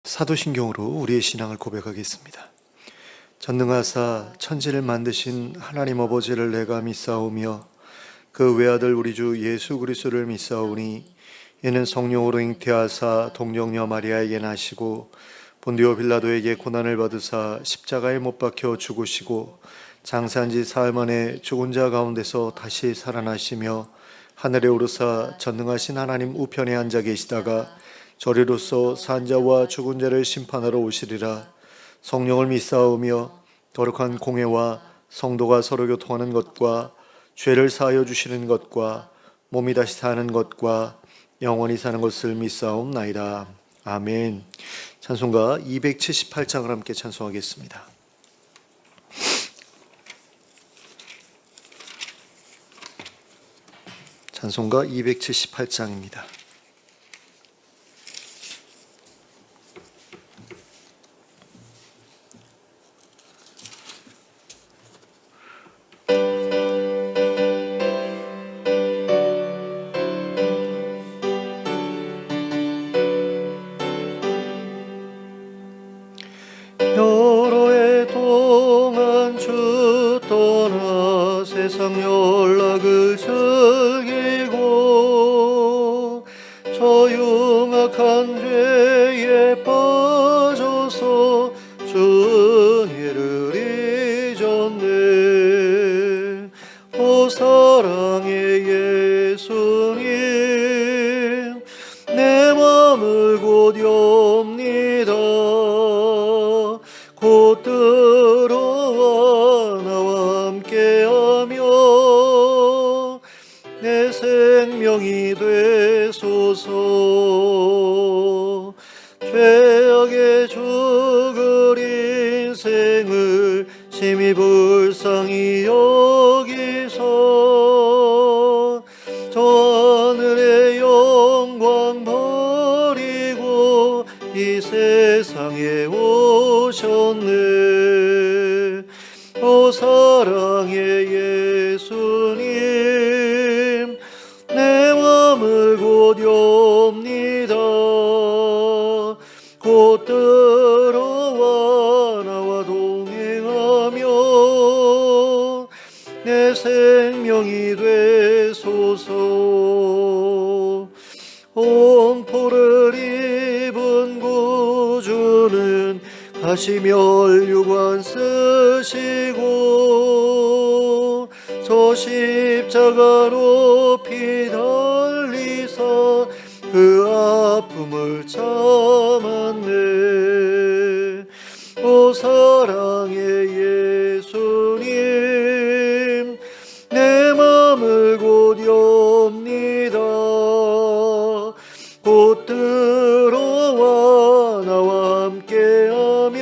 사도신경으로 우리의 신앙을 고백하겠습니다. 전능하사 천지를 만드신 하나님 아버지를 내가 믿사오며 그 외아들 우리 주 예수 그리스도를 믿사오니 이는 성령으로 잉태하사 동정녀 마리아에게 나시고 본디오 빌라도에게 고난을 받으사 십자가에 못 박혀 죽으시고 장사한 지 사흘 만에 죽은 자 가운데서 다시 살아나시며 하늘에 오르사 전능하신 하나님 우편에 앉아 계시다가 저리로서 산자와 죽은 자를 심판하러 오시리라. 성령을 믿사오며 거룩한 공회와 성도가 서로 교통하는 것과 죄를 사하여 주시는 것과 몸이 다시 사는 것과 영원히 사는 것을 믿사옵나이다. 아멘. 찬송가 278장을 함께 찬송하겠습니다. 찬송가 278장입니다. 여러 해 동안 주 떠나 세상 연락을 즐기고 저 흉악한 죄에 빠져서 주 은혜를 잊었네. 오 사랑의 예수님, 내 맘을 곧 엽니다. 곧 들어와 나와 함께하며 내 생명이 되소서. 죄악에 죽을 인생을 심히 불쌍히 여기서 저 하늘의 영광 버리고 이 세상에 오셨네. 오 사랑의 예수님, 내 맘을 곧 엽니다. 곧 들어와 나와 동행하며 내 생명이 되소서. 옹포를 입은 구주는 가시멸류관 쓰시고 저 십자가로 피 달리사 그 아픔을 참았네. 오 사랑의 예수님, 내 맘을 곧 엽니다. 곧 들어와 나와 함께하며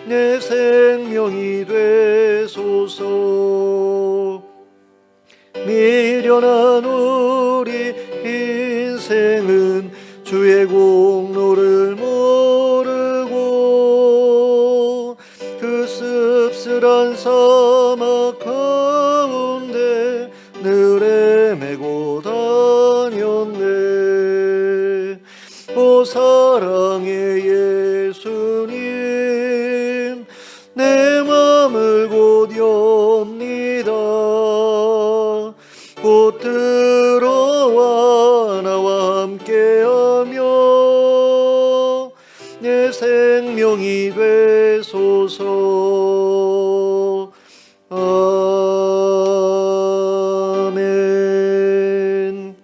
내 생명이 되소서. 미련한 우리 인생은 주의 공로를 모르고 그 씁쓸한 사막 가운데 늘 헤매고 다녔네. 오 사랑의 예수님, 내 맘을 곧 엽니다. 곧 들어와 나와 함께하며 내 생명이 되소서. 아멘.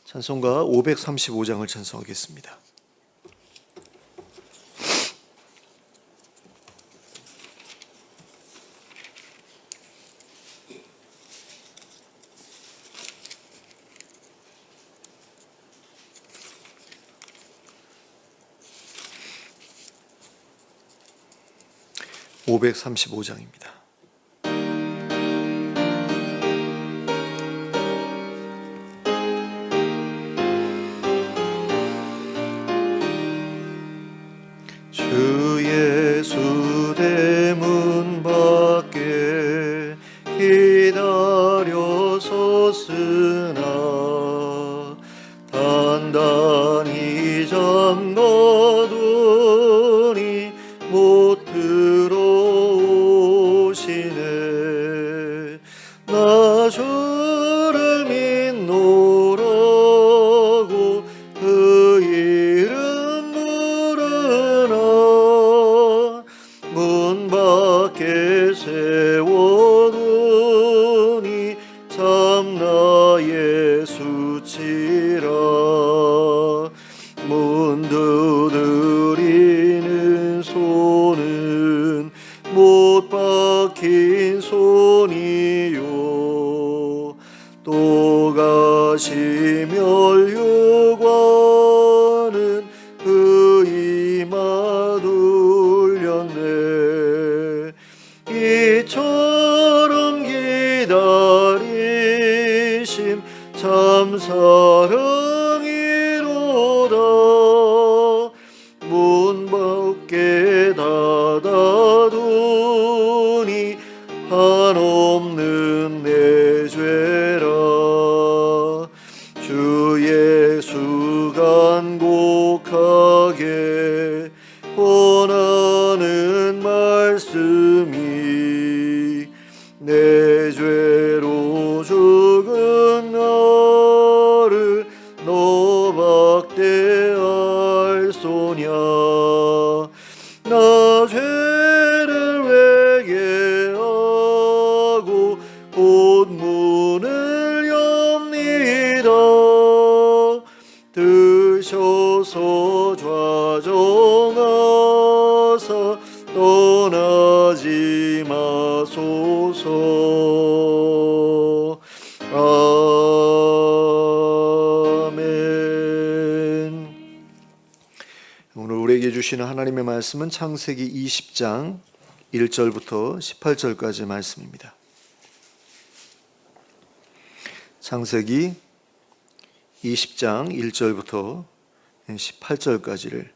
찬송가 535장을 찬송하겠습니다. (535장입니다) 주 예수 대문 밖에 기다려 섰으나 단단히 자 잠가두니 못 들어오시네. 나 주를 믿노라고 그 이름 부르나. 문 밖에 세워두니 참나 예수치라. 문 두드리는 손은 못 박힌 손이요. 또 가시 멸류관은 그 이마 둘렸네. 이처럼 기다리심 참 사랑이로다. 문 밖에 닫아두니 한없는 내 죄라. 주 예수 간곡하게 권하는 말씀이 내 죄로 죽은 나를 너 박대할 소냐. 나 죄를 회개하고 곧 문을 엽니다. 드셔서 좌정하사 떠나지 마소서. 아멘. 오늘 우리에게 주시는 하나님의 말씀은 창세기 20장 1절부터 18절까지 말씀입니다. 창세기 20장 1절부터 18절까지를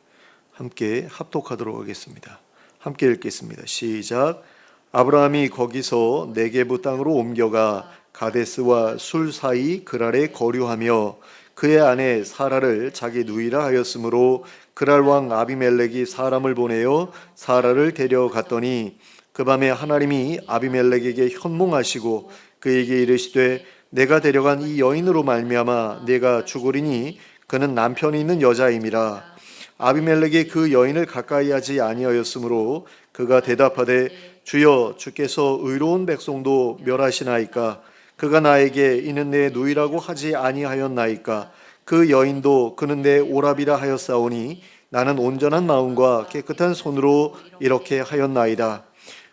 함께 합독하도록 하겠습니다. 함께 읽겠습니다. 시작. 아브라함이 거기서 네게부 땅으로 옮겨가 가데스와 술 사이 그랄에 거류하며 그의 아내 사라를 자기 누이라 하였으므로 그랄 왕 아비멜렉이 사람을 보내어 사라를 데려갔더니 그 밤에 하나님이 아비멜렉에게 현몽하시고 그에게 이르시되 내가 데려간 이 여인으로 말미암아 내가 죽으리니 그는 남편이 있는 여자임이라. 아비멜렉이 그 여인을 가까이 하지 아니하였으므로 그가 대답하되 주여 주께서 의로운 백성도 멸하시나이까. 그가 나에게 이는 내 누이라고 하지 아니하였나이까. 그 여인도 그는 내 오라비라 하였사오니 나는 온전한 마음과 깨끗한 손으로 이렇게 하였나이다.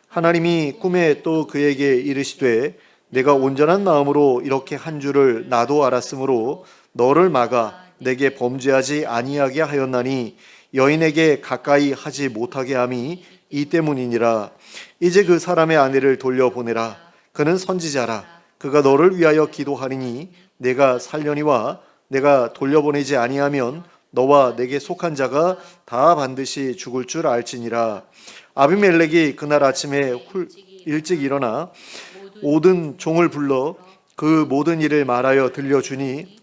하나님이 꿈에 또 그에게 이르시되 내가 온전한 마음으로 이렇게 한 줄을 나도 알았으므로 너를 막아 내게 범죄하지 아니하게 하였나니 여인에게 가까이 하지 못하게 함이 이 때문이니라. 이제 그 사람의 아내를 돌려보내라. 그는 선지자라. 그가 너를 위하여 기도하리니 내가 살려니와 내가 돌려보내지 아니하면 너와 내게 속한 자가 다 반드시 죽을 줄 알지니라. 아비멜렉이 그날 아침에 일찍 일어나 모든 종을 불러 그 모든 일을 말하여 들려주니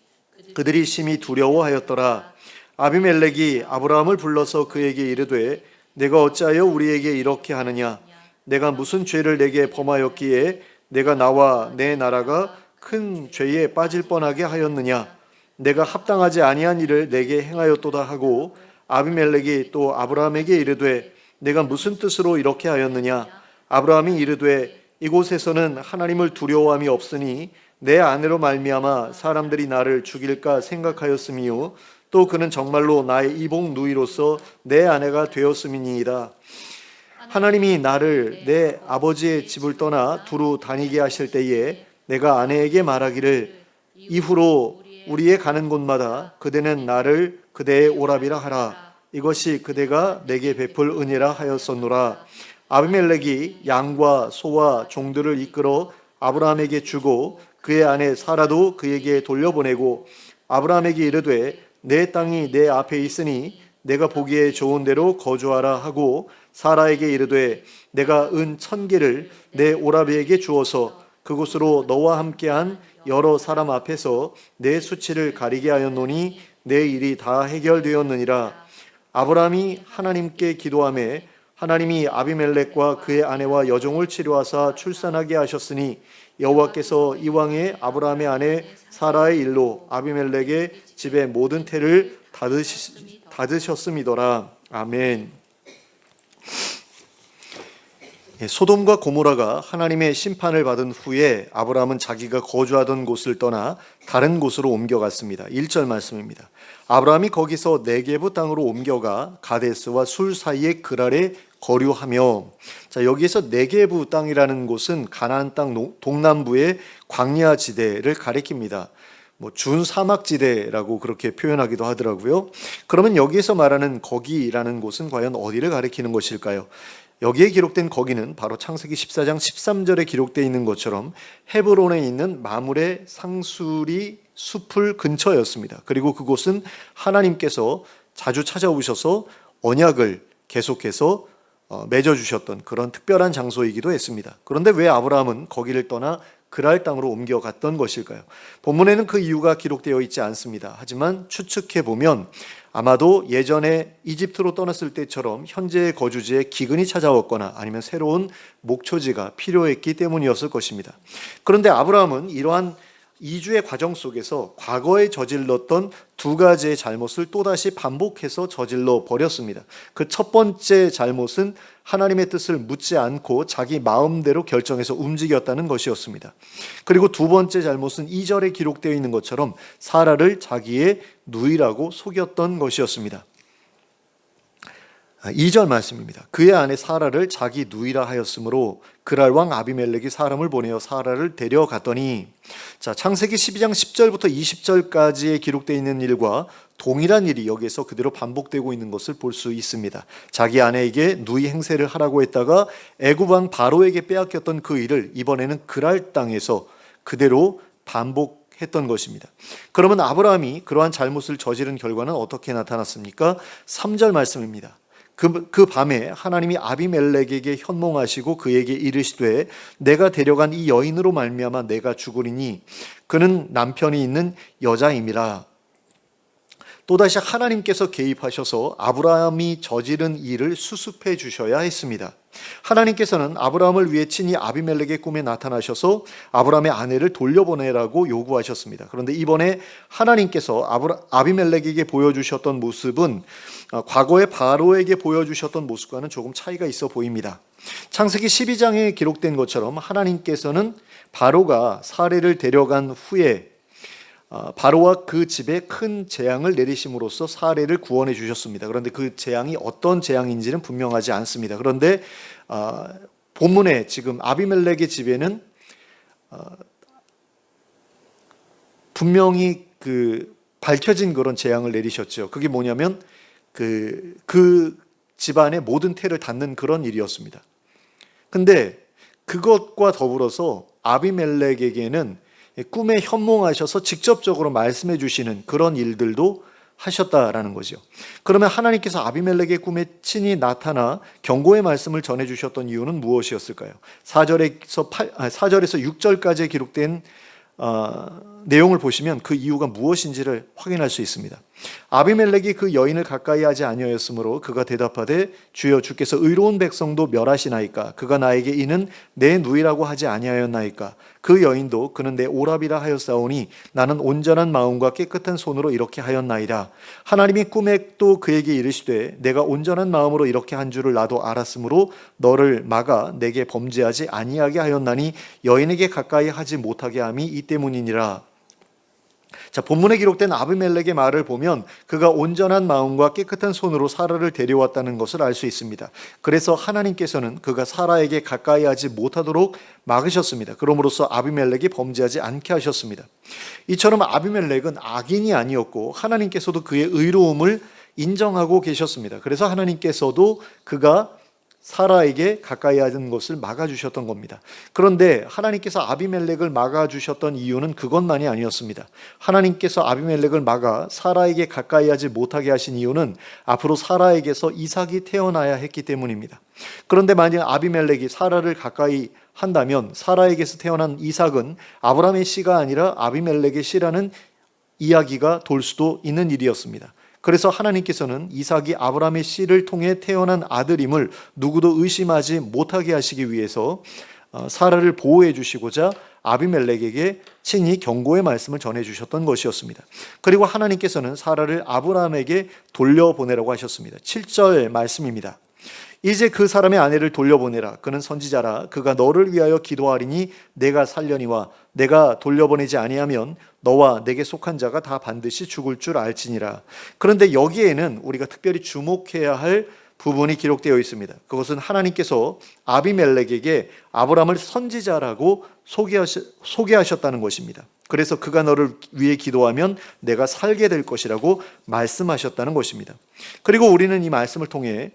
그들이 심히 두려워하였더라. 아비멜렉이 아브라함을 불러서 그에게 이르되 내가 어찌하여 우리에게 이렇게 하느냐. 내가 무슨 죄를 내게 범하였기에 내가 나와 내 나라가 큰 죄에 빠질 뻔하게 하였느냐. 내가 합당하지 아니한 일을 내게 행하였도다 하고 아비멜렉이 또 아브라함에게 이르되 내가 무슨 뜻으로 이렇게 하였느냐. 아브라함이 이르되 이곳에서는 하나님을 두려워함이 없으니 내 아내로 말미암아 사람들이 나를 죽일까 생각하였음이요 또 그는 정말로 나의 이복 누이로서 내 아내가 되었음이니이다. 하나님이 나를 내 아버지의 집을 떠나 두루 다니게 하실 때에 내가 아내에게 말하기를 이후로 우리의 가는 곳마다 그대는 나를 그대의 오라비라 하라. 이것이 그대가 내게 베풀 은혜라 하였었노라. 아비멜렉이 양과 소와 종들을 이끌어 아브라함에게 주고 그의 아내 사라도 그에게 돌려보내고 아브라함에게 이르되 내 땅이 내 앞에 있으니 내가 보기에 좋은 대로 거주하라 하고 사라에게 이르되 내가 은 1,000개를 내 오라비에게 주어서 그곳으로 너와 함께한 여러 사람 앞에서 내 수치를 가리게 하였노니 내 일이 다 해결되었느니라. 아브라함이 하나님께 기도하매 하나님이 아비멜렉과 그의 아내와 여종을 치료하사 출산하게 하셨으니 여호와께서 이왕에 아브라함의 아내 사라의 일로 아비멜렉의 집의 모든 태를 닫으셨음이더라. 아멘. 소돔과 고모라가 하나님의 심판을 받은 후에 아브라함은 자기가 거주하던 곳을 떠나 다른 곳으로 옮겨갔습니다. 1절 말씀입니다. 아브라함이 거기서 네게부 땅으로 옮겨가 가데스와 술 사이의 그랄에 거류하며, 자, 여기에서 네게부 땅이라는 곳은 가나안 땅 동남부의 광야 지대를 가리킵니다. 준사막지대라고 그렇게 표현하기도 하더라고요. 그러면 여기에서 말하는 거기라는 곳은 과연 어디를 가리키는 것일까요? 여기에 기록된 거기는 바로 창세기 14장 13절에 기록되어 있는 것처럼 헤브론에 있는 마므레 상수리 숲을 근처였습니다. 그리고 그곳은 하나님께서 자주 찾아오셔서 언약을 계속해서 맺어주셨던 그런 특별한 장소이기도 했습니다. 그런데 왜 아브라함은 거기를 떠나 그랄 땅으로 옮겨갔던 것일까요? 본문에는 그 이유가 기록되어 있지 않습니다. 하지만 추측해 보면 아마도 예전에 이집트로 떠났을 때처럼 현재의 거주지에 기근이 찾아왔거나 아니면 새로운 목초지가 필요했기 때문이었을 것입니다. 그런데 아브라함은 이러한 이주의 과정 속에서 과거에 저질렀던 두 가지의 잘못을 또다시 반복해서 저질러 버렸습니다. 그 첫 번째 잘못은 하나님의 뜻을 묻지 않고 자기 마음대로 결정해서 움직였다는 것이었습니다. 그리고 두 번째 잘못은 2절에 기록되어 있는 것처럼 사라를 자기의 누이라고 속였던 것이었습니다. 2절 말씀입니다. 그의 아내 사라를 자기 누이라 하였으므로 그랄 왕 아비멜렉이 사람을 보내어 사라를 데려갔더니, 자, 창세기 12장 10절부터 20절까지에 기록되어 있는 일과 동일한 일이 여기에서 그대로 반복되고 있는 것을 볼 수 있습니다. 자기 아내에게 누이 행세를 하라고 했다가 애굽 왕 바로에게 빼앗겼던 그 일을 이번에는 그랄 땅에서 그대로 반복했던 것입니다. 그러면 아브라함이 그러한 잘못을 저지른 결과는 어떻게 나타났습니까? 3절 말씀입니다. 그 밤에 하나님이 아비멜렉에게 현몽하시고 그에게 이르시되 내가 데려간 이 여인으로 말미암아 내가 죽으리니 그는 남편이 있는 여자임이라. 또다시 하나님께서 개입하셔서 아브라함이 저지른 일을 수습해 주셔야 했습니다. 하나님께서는 아브라함을 위해 친히 아비멜렉의 꿈에 나타나셔서 아브라함의 아내를 돌려보내라고 요구하셨습니다. 그런데 이번에 하나님께서 아비멜렉에게 보여주셨던 모습은 과거에 바로에게 보여주셨던 모습과는 조금 차이가 있어 보입니다. 창세기 12장에 기록된 것처럼 하나님께서는 바로가 사례를 데려간 후에 바로와 그 집에 큰 재앙을 내리심으로써 사례를 구원해 주셨습니다. 그런데 그 재앙이 어떤 재앙인지는 분명하지 않습니다. 그런데 본문에 지금 아비멜렉의 집에는 분명히 밝혀진 그런 재앙을 내리셨죠. 그게 뭐냐면 그 집안의 모든 태를 닫는 그런 일이었습니다. 근데 그것과 더불어서 아비멜렉에게는 꿈에 현몽하셔서 직접적으로 말씀해 주시는 그런 일들도 하셨다라는 거죠. 그러면 하나님께서 아비멜렉의 꿈에 친히 나타나 경고의 말씀을 전해 주셨던 이유는 무엇이었을까요? 4절에서 6절까지 기록된 내용을 보시면 그 이유가 무엇인지를 확인할 수 있습니다. 아비멜렉이 그 여인을 가까이 하지 아니하였으므로 그가 대답하되 주여 주께서 의로운 백성도 멸하시나이까 그가 나에게 이는 내 누이라고 하지 아니하였나이까 그 여인도 그는 내 오랍이라 하였사오니 나는 온전한 마음과 깨끗한 손으로 이렇게 하였나이다. 하나님이 꿈에 또 그에게 이르시되 내가 온전한 마음으로 이렇게 한 줄을 나도 알았으므로 너를 막아 내게 범죄하지 아니하게 하였나니 여인에게 가까이 하지 못하게 함이 이 때문이니라. 자, 본문에 기록된 아비멜렉의 말을 보면 그가 온전한 마음과 깨끗한 손으로 사라를 데려왔다는 것을 알 수 있습니다. 그래서 하나님께서는 그가 사라에게 가까이 하지 못하도록 막으셨습니다. 그러므로써 아비멜렉이 범죄하지 않게 하셨습니다. 이처럼 아비멜렉은 악인이 아니었고 하나님께서도 그의 의로움을 인정하고 계셨습니다. 그래서 하나님께서도 그가 사라에게 가까이 하는 것을 막아주셨던 겁니다. 그런데 하나님께서 아비멜렉을 막아주셨던 이유는 그것만이 아니었습니다. 하나님께서 아비멜렉을 막아 사라에게 가까이 하지 못하게 하신 이유는 앞으로 사라에게서 이삭이 태어나야 했기 때문입니다. 그런데 만약 아비멜렉이 사라를 가까이 한다면 사라에게서 태어난 이삭은 아브라함의 씨가 아니라 아비멜렉의 씨라는 이야기가 돌 수도 있는 일이었습니다. 그래서 하나님께서는 이삭이 아브라함의 씨를 통해 태어난 아들임을 누구도 의심하지 못하게 하시기 위해서 사라를 보호해 주시고자 아비멜렉에게 친히 경고의 말씀을 전해 주셨던 것이었습니다. 그리고 하나님께서는 사라를 아브라함에게 돌려보내라고 하셨습니다. 7절 말씀입니다. 이제 그 사람의 아내를 돌려보내라. 그는 선지자라. 그가 너를 위하여 기도하리니 내가 살려니와 내가 돌려보내지 아니하면 너와 내게 속한 자가 다 반드시 죽을 줄 알지니라. 그런데 여기에는 우리가 특별히 주목해야 할 부분이 기록되어 있습니다. 그것은 하나님께서 아비멜렉에게 아브라함을 선지자라고 소개하셨다는 것입니다. 그래서 그가 너를 위해 기도하면 내가 살게 될 것이라고 말씀하셨다는 것입니다. 그리고 우리는 이 말씀을 통해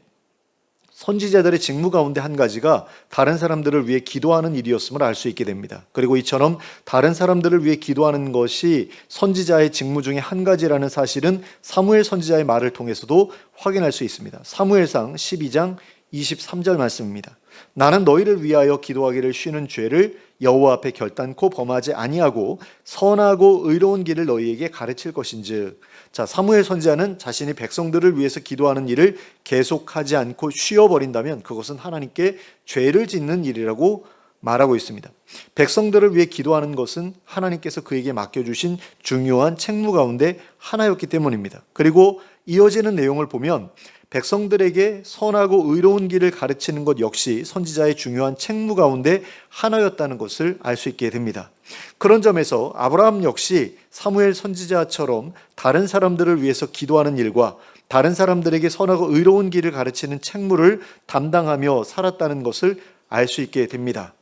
선지자들의 직무 가운데 한 가지가 다른 사람들을 위해 기도하는 일이었음을 알 수 있게 됩니다. 그리고 이처럼 다른 사람들을 위해 기도하는 것이 선지자의 직무 중에 한 가지라는 사실은 사무엘 선지자의 말을 통해서도 확인할 수 있습니다. 사무엘상 12장 23절 말씀입니다. 나는 너희를 위하여 기도하기를 쉬는 죄를 여호와 앞에 결단코 범하지 아니하고 선하고 의로운 길을 너희에게 가르칠 것인즉. 자, 사무엘 선지자는 자신이 백성들을 위해서 기도하는 일을 계속하지 않고 쉬어버린다면 그것은 하나님께 죄를 짓는 일이라고 말하고 있습니다. 백성들을 위해 기도하는 것은 하나님께서 그에게 맡겨주신 중요한 책무 가운데 하나였기 때문입니다. 그리고 이어지는 내용을 보면 백성들에게 선하고 의로운 길을 가르치는 것 역시 선지자의 중요한 책무 가운데 하나였다는 것을 알 수 있게 됩니다. 그런 점에서 아브라함 역시 사무엘 선지자처럼 다른 사람들을 위해서 기도하는 일과 다른 사람들에게 선하고 의로운 길을 가르치는 책무를 담당하며 살았다는 것을 알 수 있게 됩니다.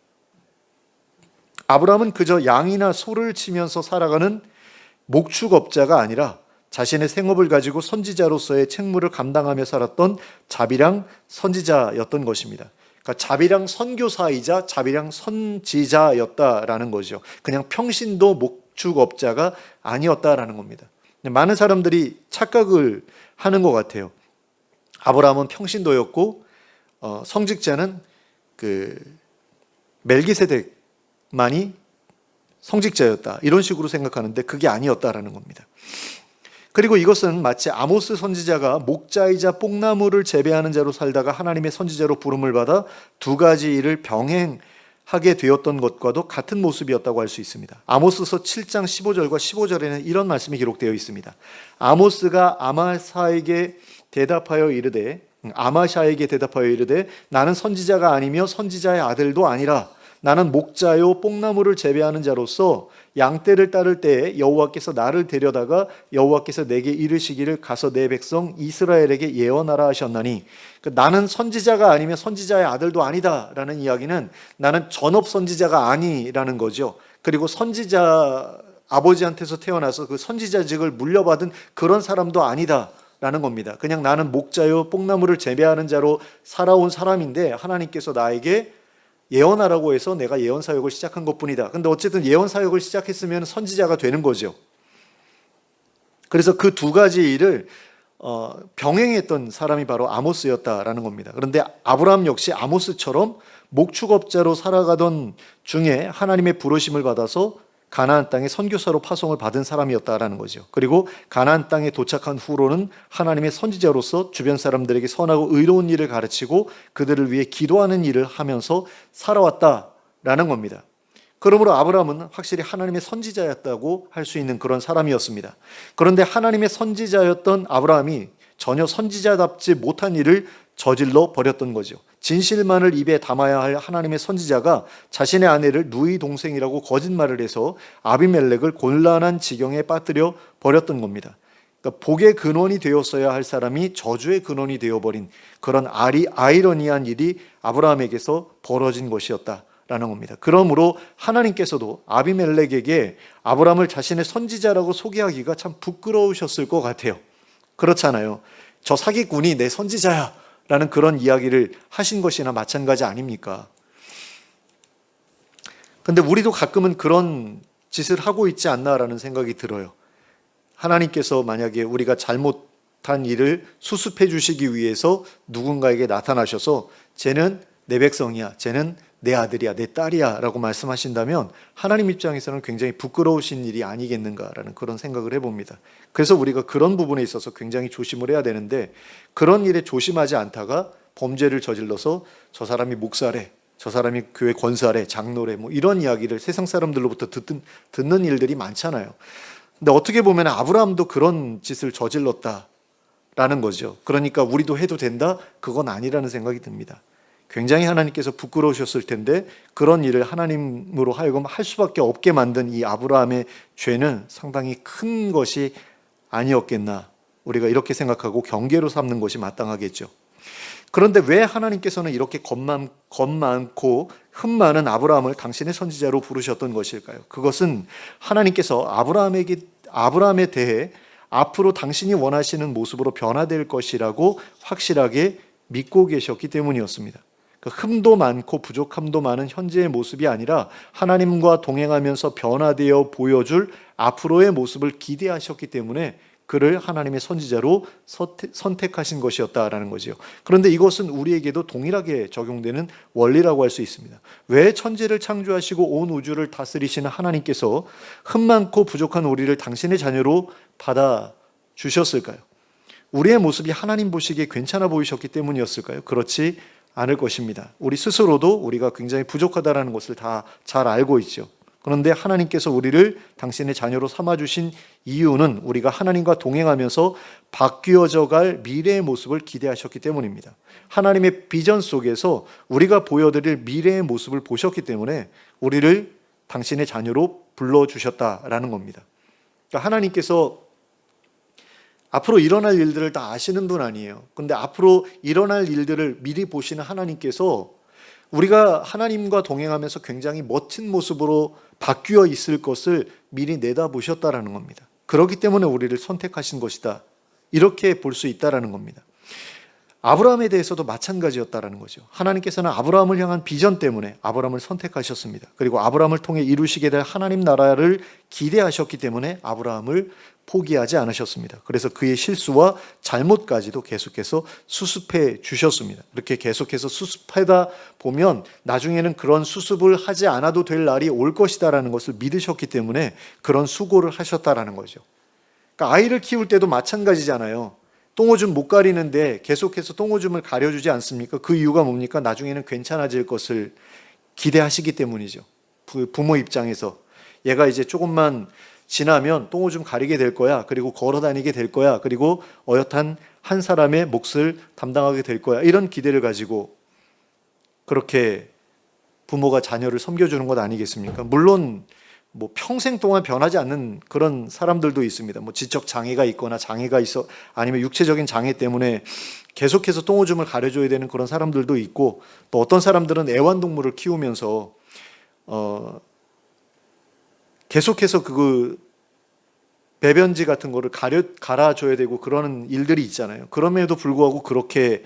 아브라함은 그저 양이나 소를 치면서 살아가는 목축업자가 아니라 자신의 생업을 가지고 선지자로서의 책무를 감당하며 살았던 자비랑 선지자였던 것입니다. 그러니까 자비랑 선교사이자 자비랑 선지자였다라는 거죠. 그냥 평신도 목축업자가 아니었다라는 겁니다. 많은 사람들이 착각을 하는 것 같아요. 아브라함은 평신도였고 성직자는 멜기세덱만이 성직자였다. 이런 식으로 생각하는데 그게 아니었다라는 겁니다. 그리고 이것은 마치 아모스 선지자가 목자이자 뽕나무를 재배하는 자로 살다가 하나님의 선지자로 부름을 받아 두 가지 일을 병행하게 되었던 것과도 같은 모습이었다고 할 수 있습니다. 아모스서 7장 15절과 15절에는 이런 말씀이 기록되어 있습니다. 아모스가 아마샤에게 대답하여 이르되 나는 선지자가 아니며 선지자의 아들도 아니라 나는 목자요 뽕나무를 재배하는 자로서 양떼를 따를 때에 여호와께서 나를 데려다가 여호와께서 내게 이르시기를 가서 내 백성 이스라엘에게 예언하라 하셨나니, 나는 선지자가 아니면 선지자의 아들도 아니다라는 이야기는 나는 전업 선지자가 아니라는 거죠. 그리고 선지자 아버지한테서 태어나서 그 선지자직을 물려받은 그런 사람도 아니다라는 겁니다. 그냥 나는 목자요 뽕나무를 재배하는 자로 살아온 사람인데 하나님께서 나에게 예언하라고 해서 내가 예언 사역을 시작한 것뿐이다. 근데 어쨌든 예언 사역을 시작했으면 선지자가 되는 거죠. 그래서 그 두 가지 일을 병행했던 사람이 바로 아모스였다라는 겁니다. 그런데 아브라함 역시 아모스처럼 목축업자로 살아가던 중에 하나님의 부르심을 받아서 가나안 땅에 선교사로 파송을 받은 사람이었다라는 거죠. 그리고 가나안 땅에 도착한 후로는 하나님의 선지자로서 주변 사람들에게 선하고 의로운 일을 가르치고 그들을 위해 기도하는 일을 하면서 살아왔다라는 겁니다. 그러므로 아브라함은 확실히 하나님의 선지자였다고 할 수 있는 그런 사람이었습니다. 그런데 하나님의 선지자였던 아브라함이 전혀 선지자답지 못한 일을 저질러 버렸던 거죠. 진실만을 입에 담아야 할 하나님의 선지자가 자신의 아내를 누이 동생이라고 거짓말을 해서 아비멜렉을 곤란한 지경에 빠뜨려 버렸던 겁니다. 그러니까 복의 근원이 되었어야 할 사람이 저주의 근원이 되어버린 그런 아이러니한 일이 아브라함에게서 벌어진 것이었다라는 겁니다. 그러므로 하나님께서도 아비멜렉에게 아브라함을 자신의 선지자라고 소개하기가 참 부끄러우셨을 것 같아요. 그렇잖아요. 저 사기꾼이 내 선지자야 라는 그런 이야기를 하신 것이나 마찬가지 아닙니까? 근데 우리도 가끔은 그런 짓을 하고 있지 않나라는 생각이 들어요. 하나님께서 만약에 우리가 잘못한 일을 수습해 주시기 위해서 누군가에게 나타나셔서 쟤는 내 백성이야, 쟤는 내 아들이야, 내 딸이야 라고 말씀하신다면 하나님 입장에서는 굉장히 부끄러우신 일이 아니겠는가라는 그런 생각을 해봅니다. 그래서 우리가 그런 부분에 있어서 굉장히 조심을 해야 되는데, 그런 일에 조심하지 않다가 범죄를 저질러서 저 사람이 목사래, 저 사람이 교회 권사래, 장로래, 뭐 이런 이야기를 세상 사람들로부터 듣는 일들이 많잖아요. 근데 어떻게 보면 아브라함도 그런 짓을 저질렀다라는 거죠. 그러니까 우리도 해도 된다? 그건 아니라는 생각이 듭니다. 굉장히 하나님께서 부끄러우셨을 텐데 그런 일을 하나님으로 하여금 할 수밖에 없게 만든 이 아브라함의 죄는 상당히 큰 것이 아니었겠나, 우리가 이렇게 생각하고 경계로 삼는 것이 마땅하겠죠. 그런데 왜 하나님께서는 이렇게 겁 많고 흠 많은 아브라함을 당신의 선지자로 부르셨던 것일까요? 그것은 하나님께서 아브라함에 대해 앞으로 당신이 원하시는 모습으로 변화될 것이라고 확실하게 믿고 계셨기 때문이었습니다. 흠도 많고 부족함도 많은 현재의 모습이 아니라 하나님과 동행하면서 변화되어 보여줄 앞으로의 모습을 기대하셨기 때문에 그를 하나님의 선지자로 선택하신 것이었다라는 거죠. 그런데 이것은 우리에게도 동일하게 적용되는 원리라고 할 수 있습니다. 왜 천지를 창조하시고 온 우주를 다스리시는 하나님께서 흠 많고 부족한 우리를 당신의 자녀로 받아주셨을까요? 우리의 모습이 하나님 보시기에 괜찮아 보이셨기 때문이었을까요? 그렇지 않을 것입니다. 우리 스스로도 우리가 굉장히 부족하다는 것을 다 잘 알고 있죠. 그런데 하나님께서 우리를 당신의 자녀로 삼아주신 이유는 우리가 하나님과 동행하면서 바뀌어져 갈 미래의 모습을 기대하셨기 때문입니다. 하나님의 비전 속에서 우리가 보여드릴 미래의 모습을 보셨기 때문에 우리를 당신의 자녀로 불러주셨다라는 겁니다. 그러니까 하나님께서 앞으로 일어날 일들을 다 아시는 분 아니에요. 그런데 앞으로 일어날 일들을 미리 보시는 하나님께서 우리가 하나님과 동행하면서 굉장히 멋진 모습으로 바뀌어 있을 것을 미리 내다보셨다라는 겁니다. 그렇기 때문에 우리를 선택하신 것이다, 이렇게 볼 수 있다라는 겁니다. 아브라함에 대해서도 마찬가지였다라는 거죠. 하나님께서는 아브라함을 향한 비전 때문에 아브라함을 선택하셨습니다. 그리고 아브라함을 통해 이루시게 될 하나님 나라를 기대하셨기 때문에 아브라함을 포기하지 않으셨습니다. 그래서 그의 실수와 잘못까지도 계속해서 수습해 주셨습니다. 이렇게 계속해서 수습하다 보면 나중에는 그런 수습을 하지 않아도 될 날이 올 것이다라는 것을 믿으셨기 때문에 그런 수고를 하셨다라는 거죠. 그러니까 아이를 키울 때도 마찬가지잖아요. 똥오줌 못 가리는데 계속해서 똥오줌을 가려주지 않습니까? 그 이유가 뭡니까? 나중에는 괜찮아질 것을 기대하시기 때문이죠. 부모 입장에서 얘가 이제 조금만 지나면 똥오줌 가리게 될 거야. 그리고 걸어 다니게 될 거야. 그리고 어엿한 한 사람의 몫을 담당하게 될 거야. 이런 기대를 가지고 그렇게 부모가 자녀를 섬겨주는 것 아니겠습니까? 물론 뭐 평생 동안 변하지 않는 그런 사람들도 있습니다. 뭐 지적 장애가 있거나 장애가 있어, 아니면 육체적인 장애 때문에 계속해서 똥오줌을 가려줘야 되는 그런 사람들도 있고, 또 어떤 사람들은 애완동물을 키우면서 계속해서 그 배변지 같은 거를 갈아줘야 되고 그러는 일들이 있잖아요. 그럼에도 불구하고 그렇게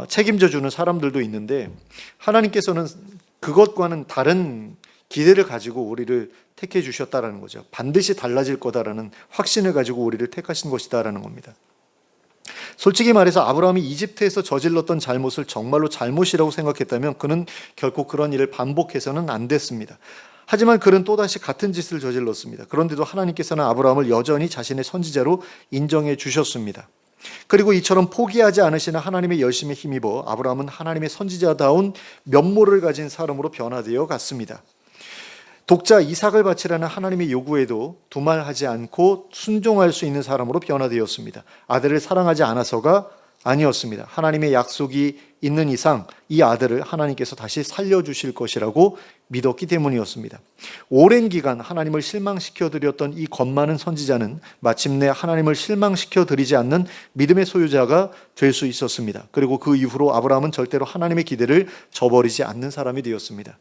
책임져 주는 사람들도 있는데, 하나님께서는 그것과는 다른 기대를 가지고 우리를 택해 주셨다라는 거죠. 반드시 달라질 거다라는 확신을 가지고 우리를 택하신 것이다라는 겁니다. 솔직히 말해서 아브라함이 이집트에서 저질렀던 잘못을 정말로 잘못이라고 생각했다면 그는 결코 그런 일을 반복해서는 안 됐습니다. 하지만 그는 또다시 같은 짓을 저질렀습니다. 그런데도 하나님께서는 아브라함을 여전히 자신의 선지자로 인정해 주셨습니다. 그리고 이처럼 포기하지 않으시는 하나님의 열심에 힘입어 아브라함은 하나님의 선지자다운 면모를 가진 사람으로 변화되어 갔습니다. 독자 이삭을 바치라는 하나님의 요구에도 두말하지 않고 순종할 수 있는 사람으로 변화되었습니다. 아들을 사랑하지 않아서가 아니었습니다. 하나님의 약속이 있는 이상 이 아들을 하나님께서 다시 살려주실 것이라고 믿었기 때문이었습니다. 오랜 기간 하나님을 실망시켜 드렸던 이 겁 많은 선지자는 마침내 하나님을 실망시켜 드리지 않는 믿음의 소유자가 될 수 있었습니다. 그리고 그 이후로 아브라함은 절대로 하나님의 기대를 저버리지 않는 사람이 되었습니다.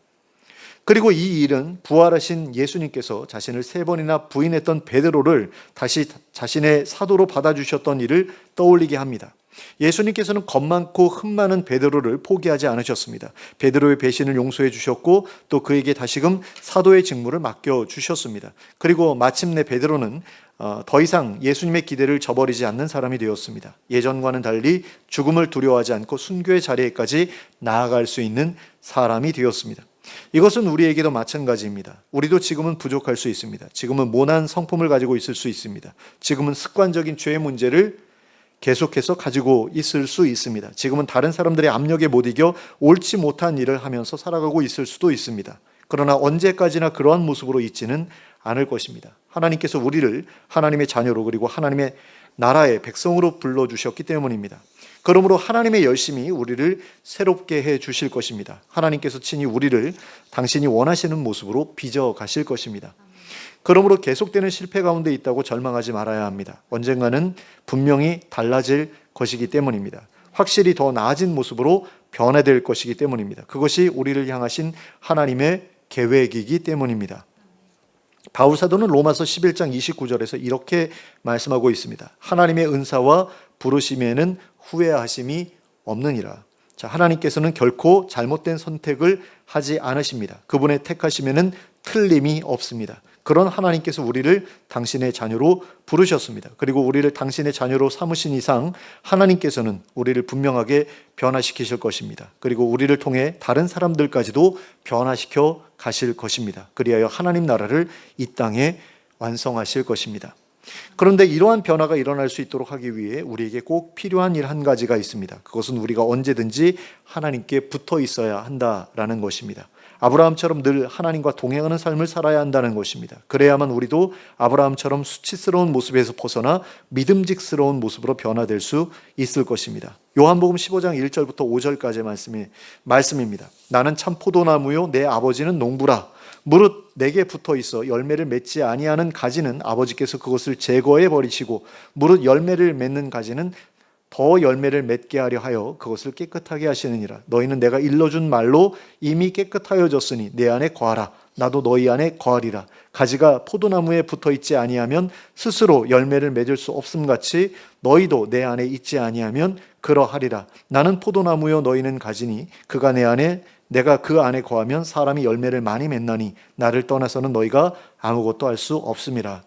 그리고 이 일은 부활하신 예수님께서 자신을 3번이나 부인했던 베드로를 다시 자신의 사도로 받아주셨던 일을 떠올리게 합니다. 예수님께서는 겁 많고 흠 많은 베드로를 포기하지 않으셨습니다. 베드로의 배신을 용서해 주셨고 또 그에게 다시금 사도의 직무를 맡겨 주셨습니다. 그리고 마침내 베드로는 더 이상 예수님의 기대를 저버리지 않는 사람이 되었습니다. 예전과는 달리 죽음을 두려워하지 않고 순교의 자리에까지 나아갈 수 있는 사람이 되었습니다. 이것은 우리에게도 마찬가지입니다. 우리도 지금은 부족할 수 있습니다. 지금은 모난 성품을 가지고 있을 수 있습니다. 지금은 습관적인 죄의 문제를 계속해서 가지고 있을 수 있습니다. 지금은 다른 사람들의 압력에 못 이겨 옳지 못한 일을 하면서 살아가고 있을 수도 있습니다. 그러나 언제까지나 그러한 모습으로 있지는 않을 것입니다. 하나님께서 우리를 하나님의 자녀로 그리고 하나님의 나라의 백성으로 불러주셨기 때문입니다. 그러므로 하나님의 열심히 우리를 새롭게 해 주실 것입니다. 하나님께서 친히 우리를 당신이 원하시는 모습으로 빚어 가실 것입니다. 그러므로 계속되는 실패 가운데 있다고 절망하지 말아야 합니다. 언젠가는 분명히 달라질 것이기 때문입니다. 확실히 더 나아진 모습으로 변화될 것이기 때문입니다. 그것이 우리를 향하신 하나님의 계획이기 때문입니다. 바울 사도는 로마서 11장 29절에서 이렇게 말씀하고 있습니다. 하나님의 은사와 부르심에는 후회하심이 없느니라. 자, 하나님께서는 결코 잘못된 선택을 하지 않으십니다. 그분의 택하심에는 틀림이 없습니다. 그런 하나님께서 우리를 당신의 자녀로 부르셨습니다. 그리고 우리를 당신의 자녀로 삼으신 이상 하나님께서는 우리를 분명하게 변화시키실 것입니다. 그리고 우리를 통해 다른 사람들까지도 변화시켜 가실 것입니다. 그리하여 하나님 나라를 이 땅에 완성하실 것입니다. 그런데 이러한 변화가 일어날 수 있도록 하기 위해 우리에게 꼭 필요한 일 한 가지가 있습니다. 그것은 우리가 언제든지 하나님께 붙어 있어야 한다라는 것입니다. 아브라함처럼 늘 하나님과 동행하는 삶을 살아야 한다는 것입니다. 그래야만 우리도 아브라함처럼 수치스러운 모습에서 벗어나 믿음직스러운 모습으로 변화될 수 있을 것입니다. 요한복음 15장 1절부터 5절까지의 말씀입니다. 나는 참 포도나무요 내 아버지는 농부라. 무릇 내게 붙어 있어 열매를 맺지 아니하는 가지는 아버지께서 그것을 제거해 버리시고 무릇 열매를 맺는 가지는 더 열매를 맺게 하려 하여 그것을 깨끗하게 하시느니라. 너희는 내가 일러준 말로 이미 깨끗하여졌으니 내 안에 거하라. 나도 너희 안에 거하리라. 가지가 포도나무에 붙어 있지 아니하면 스스로 열매를 맺을 수 없음 같이 너희도 내 안에 있지 아니하면 그러하리라. 나는 포도나무요 너희는 가지니 그가 내 안에 내가 그 안에 거하면 사람이 열매를 많이 맺나니 나를 떠나서는 너희가 아무것도 할 수 없음이라.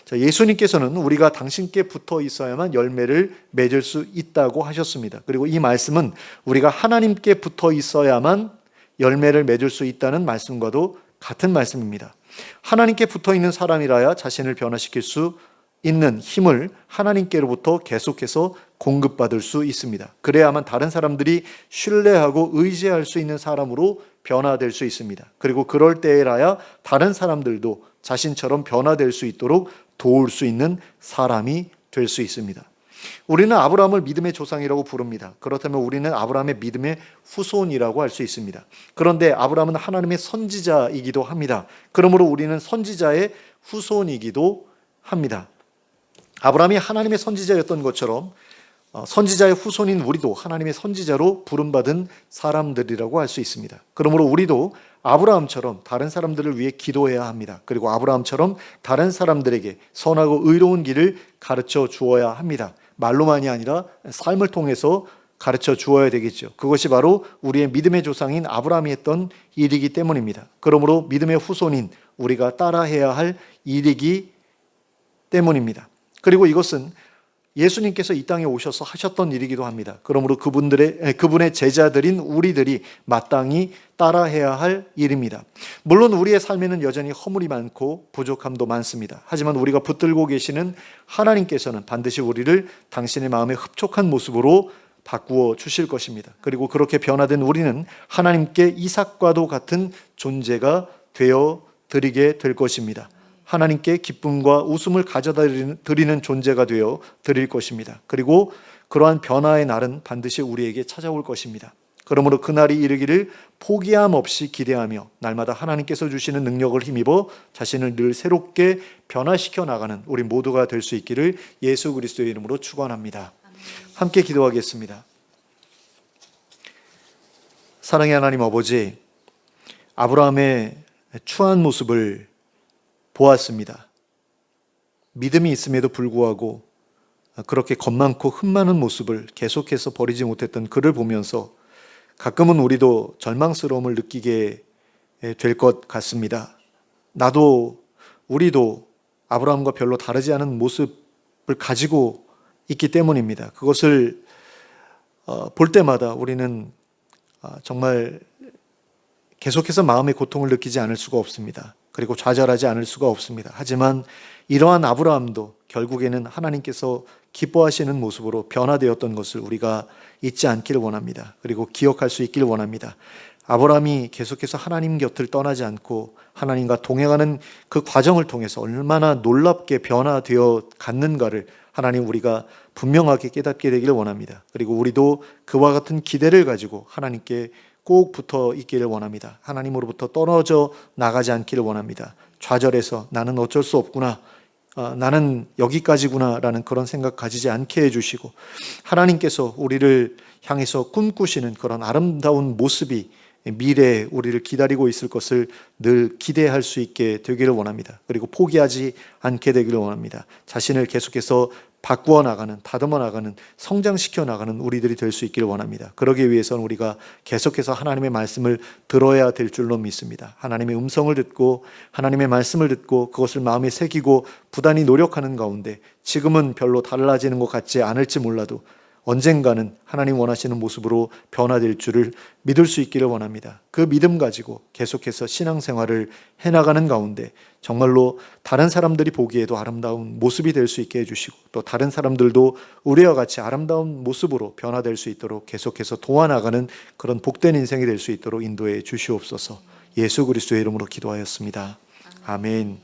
자, 예수님께서는 우리가 당신께 붙어 있어야만 열매를 맺을 수 있다고 하셨습니다. 그리고 이 말씀은 우리가 하나님께 붙어 있어야만 열매를 맺을 수 있다는 말씀과도 같은 말씀입니다. 하나님께 붙어 있는 사람이라야 자신을 변화시킬 수 있는 힘을 하나님께로부터 계속해서 공급받을 수 있습니다. 그래야만 다른 사람들이 신뢰하고 의지할 수 있는 사람으로 변화될 수 있습니다. 그리고 그럴 때에라야 다른 사람들도 자신처럼 변화될 수 있도록 도울 수 있는 사람이 될 수 있습니다. 우리는 아브라함을 믿음의 조상이라고 부릅니다. 그렇다면 우리는 아브라함의 믿음의 후손이라고 할 수 있습니다. 그런데 아브라함은 하나님의 선지자이기도 합니다. 그러므로 우리는 선지자의 후손이기도 합니다. 아브라함이 하나님의 선지자였던 것처럼 선지자의 후손인 우리도 하나님의 선지자로 부름받은 사람들이라고 할 수 있습니다. 그러므로 우리도 아브라함처럼 다른 사람들을 위해 기도해야 합니다. 그리고 아브라함처럼 다른 사람들에게 선하고 의로운 길을 가르쳐 주어야 합니다. 말로만이 아니라 삶을 통해서 가르쳐 주어야 되겠죠. 그것이 바로 우리의 믿음의 조상인 아브라함이 했던 일이기 때문입니다. 그러므로 믿음의 후손인 우리가 따라해야 할 일이기 때문입니다. 그리고 이것은 예수님께서 이 땅에 오셔서 하셨던 일이기도 합니다. 그러므로 그분의 제자들인 우리들이 마땅히 따라해야 할 일입니다. 물론 우리의 삶에는 여전히 허물이 많고 부족함도 많습니다. 하지만 우리가 붙들고 계시는 하나님께서는 반드시 우리를 당신의 마음에 흡족한 모습으로 바꾸어 주실 것입니다. 그리고 그렇게 변화된 우리는 하나님께 이삭과도 같은 존재가 되어 드리게 될 것입니다. 하나님께 기쁨과 웃음을 가져다 드리는 존재가 되어 드릴 것입니다. 그리고 그러한 변화의 날은 반드시 우리에게 찾아올 것입니다. 그러므로 그날이 이르기를 포기함 없이 기대하며 날마다 하나님께서 주시는 능력을 힘입어 자신을 늘 새롭게 변화시켜 나가는 우리 모두가 될 수 있기를 예수 그리스도의 이름으로 축원합니다. 함께 기도하겠습니다. 사랑의 하나님 아버지, 아브라함의 추한 모습을 보았습니다. 믿음이 있음에도 불구하고 그렇게 겁 많고 흠 많은 모습을 계속해서 버리지 못했던 그를 보면서 가끔은 우리도 절망스러움을 느끼게 될 것 같습니다. 우리도 아브라함과 별로 다르지 않은 모습을 가지고 있기 때문입니다. 그것을 볼 때마다 우리는 정말 계속해서 마음의 고통을 느끼지 않을 수가 없습니다. 그리고 좌절하지 않을 수가 없습니다. 하지만 이러한 아브라함도 결국에는 하나님께서 기뻐하시는 모습으로 변화되었던 것을 우리가 잊지 않기를 원합니다. 그리고 기억할 수 있기를 원합니다. 아브라함이 계속해서 하나님 곁을 떠나지 않고 하나님과 동행하는 그 과정을 통해서 얼마나 놀랍게 변화되어 갔는가를 하나님 우리가 분명하게 깨닫게 되기를 원합니다. 그리고 우리도 그와 같은 기대를 가지고 하나님께 꼭 붙어 있기를 원합니다. 하나님으로부터 떨어져 나가지 않기를 원합니다. 좌절해서 나는 어쩔 수 없구나, 나는 여기까지구나 라는 그런 생각 가지지 않게 해주시고, 하나님께서 우리를 향해서 꿈꾸시는 그런 아름다운 모습이 미래에 우리를 기다리고 있을 것을 늘 기대할 수 있게 되기를 원합니다. 그리고 포기하지 않게 되기를 원합니다. 자신을 계속해서 바꾸어 나가는, 다듬어 나가는, 성장시켜 나가는 우리들이 될 수 있기를 원합니다. 그러기 위해서는 우리가 계속해서 하나님의 말씀을 들어야 될 줄로 믿습니다. 하나님의 음성을 듣고 하나님의 말씀을 듣고 그것을 마음에 새기고 부단히 노력하는 가운데 지금은 별로 달라지는 것 같지 않을지 몰라도 언젠가는 하나님 원하시는 모습으로 변화될 줄을 믿을 수 있기를 원합니다. 그 믿음 가지고 계속해서 신앙생활을 해나가는 가운데 정말로 다른 사람들이 보기에도 아름다운 모습이 될 수 있게 해주시고, 또 다른 사람들도 우리와 같이 아름다운 모습으로 변화될 수 있도록 계속해서 도와나가는 그런 복된 인생이 될 수 있도록 인도해 주시옵소서. 예수 그리스도의 이름으로 기도하였습니다. 아멘.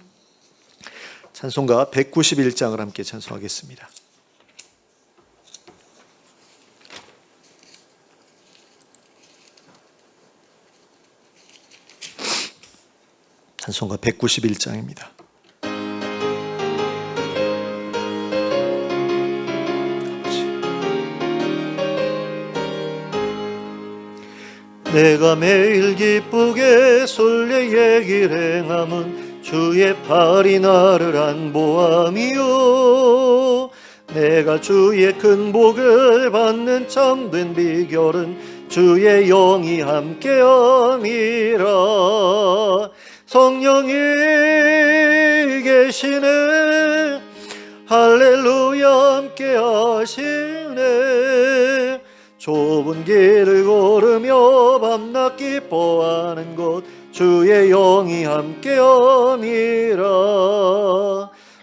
찬송가 191장을 함께 찬송하겠습니다. 찬송가 191장입니다. 내가 매일 기쁘게 순례의 길 행함은 주의 팔이 나를 안보함이요, 내가 주의 큰 복을 받는 참된 비결은 주의 영이 함께함이라. 성령이 계시네, 할렐루야 함께 하시네. 좁은 길을 걸으며 밤낮 기뻐하는 곳 주의 영이 함께함이라.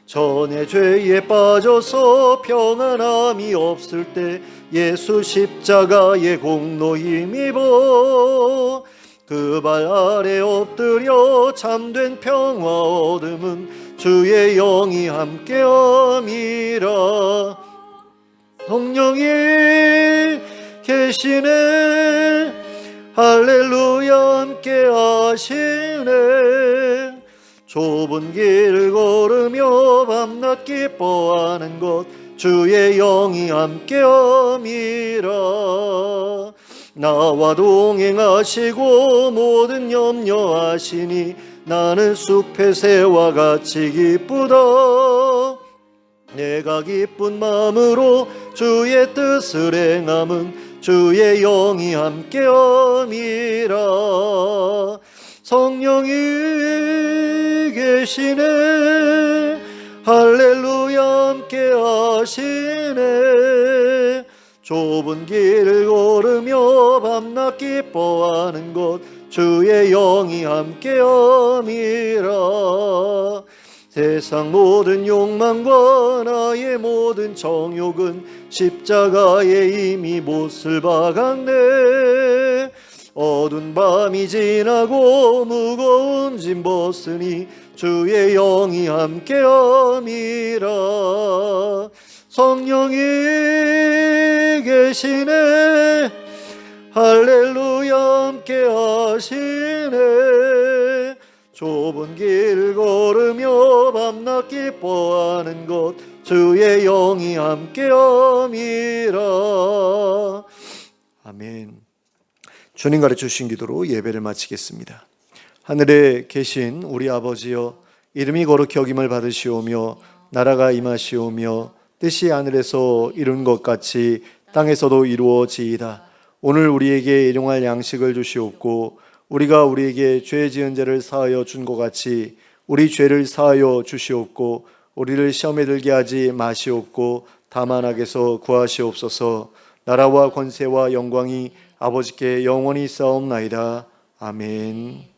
전에 죄에 빠져서 평안함이 없을 때 예수 십자가의 공로 힘입어 그 발 아래 엎드려 참된 평화 얻음은 주의 영이 함께함이라. 성령이 계시네, 할렐루야 함께 하시네. 좁은 길을 걸으며 밤낮 기뻐하는 것 주의 영이 함께함이라. 나와 동행하시고 모든 염려하시니 나는 숲의 새와 같이 기쁘다. 내가 기쁜 마음으로 주의 뜻을 행함은 주의 영이 함께함이라. 성령이 계시네, 할렐루야 함께 하시네. 좁은 길을 걸으며 밤낮 기뻐하는 것 주의 영이 함께함이라. 세상 모든 욕망과 나의 모든 정욕은 십자가에 이미 못을 박았네. 어두운 밤이 지나고 무거운 짐 벗으니 주의 영이 함께함이라. 성령이 계시네, 할렐루야 함께 하시네. 좁은 길을 걸으며 밤낮 기뻐하는 것 주의 영이 함께함이라. 아멘. 주님 가르쳐주신 기도로 예배를 마치겠습니다. 하늘에 계신 우리 아버지여, 이름이 거룩히 여김을 받으시오며 나라가 임하시오며 뜻이 하늘에서 이룬 것 같이 땅에서도 이루어지이다. 오늘 우리에게 일용할 양식을 주시옵고 우리가 우리에게 죄 지은 자를 사하여 준 것 같이 우리 죄를 사하여 주시옵고 우리를 시험에 들게 하지 마시옵고 다만 악에서 구하시옵소서. 나라와 권세와 영광이 아버지께 영원히 있사옵나이다. 아멘.